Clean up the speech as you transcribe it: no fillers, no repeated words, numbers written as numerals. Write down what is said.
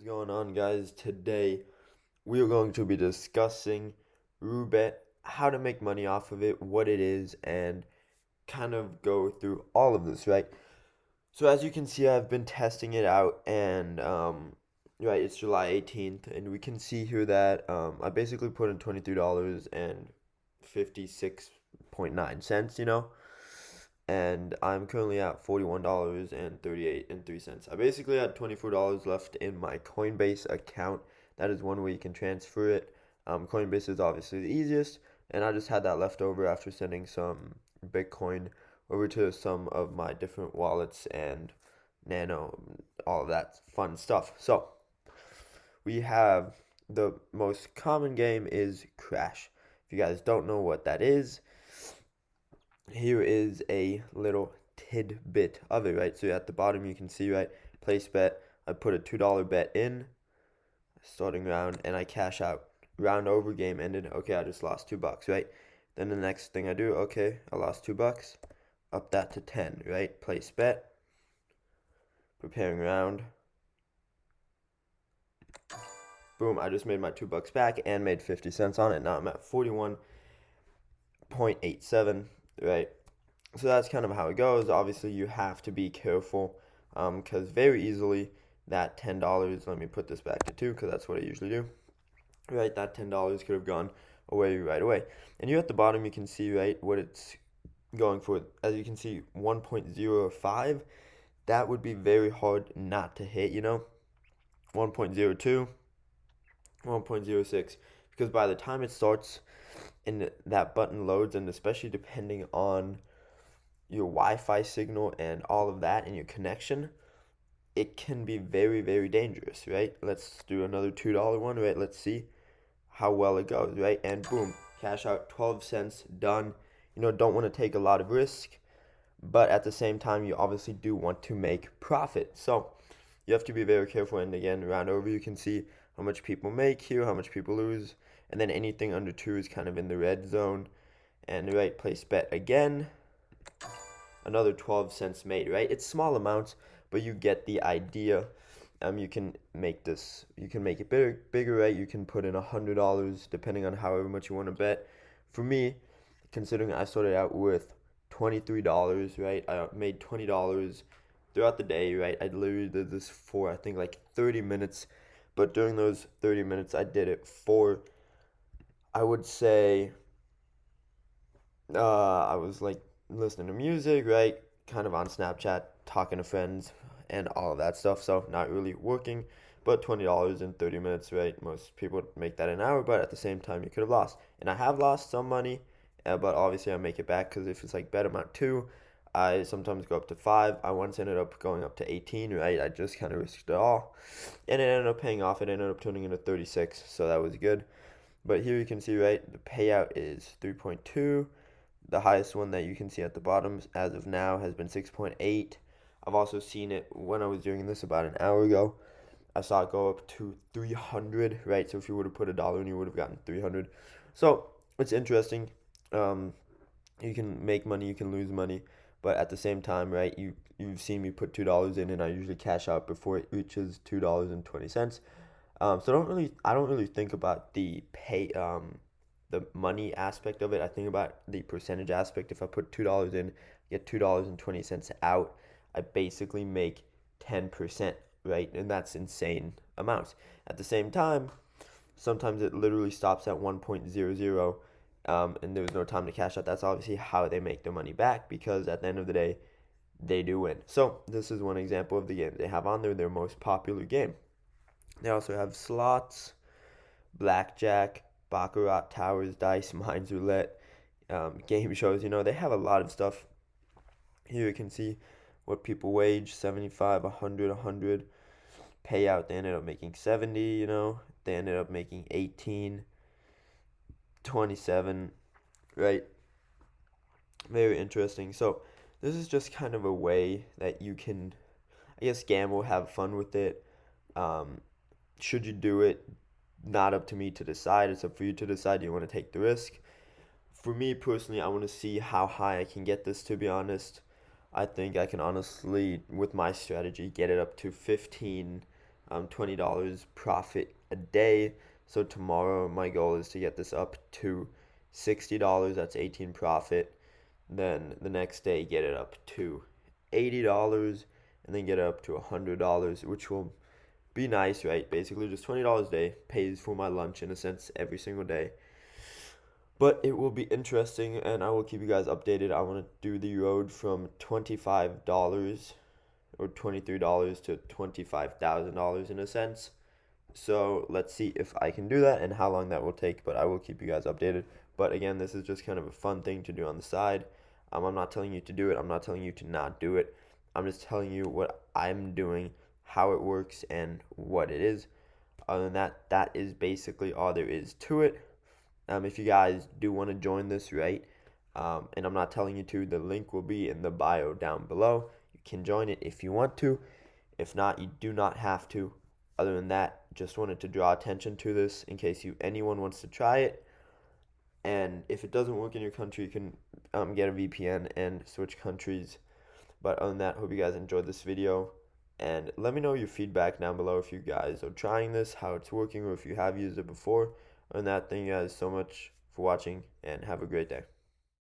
What's going on, guys? Today we are going to be discussing Roulette, how to make money off of it, what it is, and kind of go through all of this, right? So as you can see, I've been testing it out, and right, it's July 18th, and we can see here that I basically put in $23 and 56.9 cents, and I'm currently at $41.38 and 3 cents. I basically had $24 left in my Coinbase account. That is one way you can transfer it. Coinbase is obviously the easiest, and I just had that left over after sending some Bitcoin over to some of my different wallets and Nano, all of that fun stuff. So we have the most common game is Crash. If you guys don't know what that is, here is a little tidbit of it, right? So at the bottom you can see, right, place bet. I put a $2 bet in, starting round, and I cash out. Round over, game ended. Okay, I just lost $2, right? Then the next thing I do, okay, I lost $2. Up that to 10, right? Place bet. Preparing round. Boom, I just made my $2 back and made 50 cents on it. Now I'm at 41.87, right? So that's kind of how it goes. Obviously, you have to be careful because very easily that $10, let me put this back to 2 because that's what I usually do, right? That $10 could have gone away right away. And here at the bottom, you can see, right, what it's going for. As you can see, 1.05. That would be very hard not to hit, 1.02, 1.06. Because by the time it starts and that button loads, and especially depending on your Wi-Fi signal and all of that and your connection, it can be very, very dangerous, right? Let's do another $2 one, right? Let's see how well it goes, right? And boom, cash out 12 cents, done. Don't want to take a lot of risk, but at the same time, you obviously do want to make profit. So you have to be very careful. And again, round over, you can see how much people make here, how much people lose. And then anything under 2 is kind of in the red zone. And right, place bet again, another 12 cents made, right? It's small amounts, but you get the idea. You can make it bigger, right? You can put in $100 depending on however much you want to bet. For me, considering I started out with $23, right? I made $20 throughout the day, right? I literally did this for I think like 30 minutes, but during those 30 minutes, I did it for, I would say, I was like listening to music, right? Kind of on Snapchat, talking to friends, and all of that stuff. So not really working, but $20 in 30 minutes, right? Most people make that an hour, but at the same time, you could have lost. And I have lost some money, but obviously I make it back because if it's like bet amount 2, I sometimes go up to 5. I once ended up going up to 18, right? I just kind of risked it all, and it ended up paying off. It ended up turning into 36, so that was good. But here you can see, right, the payout is 3.2. The highest one that you can see at the bottom as of now has been 6.8. I've also seen it when I was doing this about an hour ago. I saw it go up to 300, right? So if you would have put $1 in, you would have gotten 300. So it's interesting. Um, you can make money, you can lose money, but at the same time, right? You've seen me put $2 in, and I usually cash out before it reaches $2.20. So I don't really think about the money aspect of it. I think about the percentage aspect. If I put $2 in, get $2.20 out, I basically make 10%, right? And that's insane amounts. At the same time, sometimes it literally stops at 1.00, and there was no time to cash out. That's obviously how they make their money back, because at the end of the day, they do win. So this is one example of the game they have on there, their most popular game. They also have slots, blackjack, baccarat, towers, dice, mines, roulette, game shows. They have a lot of stuff. Here you can see what people wage: 75, 100, 100. Payout, they ended up making 70. They ended up making 18, 27. Right? Very interesting. So this is just kind of a way that you can, I guess, gamble, have fun with it. Um, should you do it? Not up to me to decide. It's up for you to decide. Do you want to take the risk? For me personally, I want to see how high I can get this, to be honest. I think I can honestly, with my strategy, get it up to 15 $20 profit a day. So tomorrow my goal is to get this up to $60. That's 18 profit. Then the next day get it up to $80, and then get it up to $100, which will be nice, right? Basically just $20 a day pays for my lunch in a sense every single day. But it will be interesting, and I will keep you guys updated. I want to do the road from $25 or $23 to $25,000 in a sense. So let's see if I can do that and how long that will take, but I will keep you guys updated. But again, this is just kind of a fun thing to do on the side. I'm not telling you to do it. I'm not telling you to not do it. I'm just telling you what I'm doing, how it works, and what it is. Other than that, that is basically all there is to it. If you guys do want to join this, right? And I'm not telling you to, the link will be in the bio down below. You can join it if you want to. If not, you do not have to. Other than that, just wanted to draw attention to this in case anyone wants to try it. And if it doesn't work in your country, you can get a VPN and switch countries. But other than that, hope you guys enjoyed this video. And let me know your feedback down below if you guys are trying this, how it's working, or if you have used it before. Other than that, thank you guys so much for watching, and have a great day.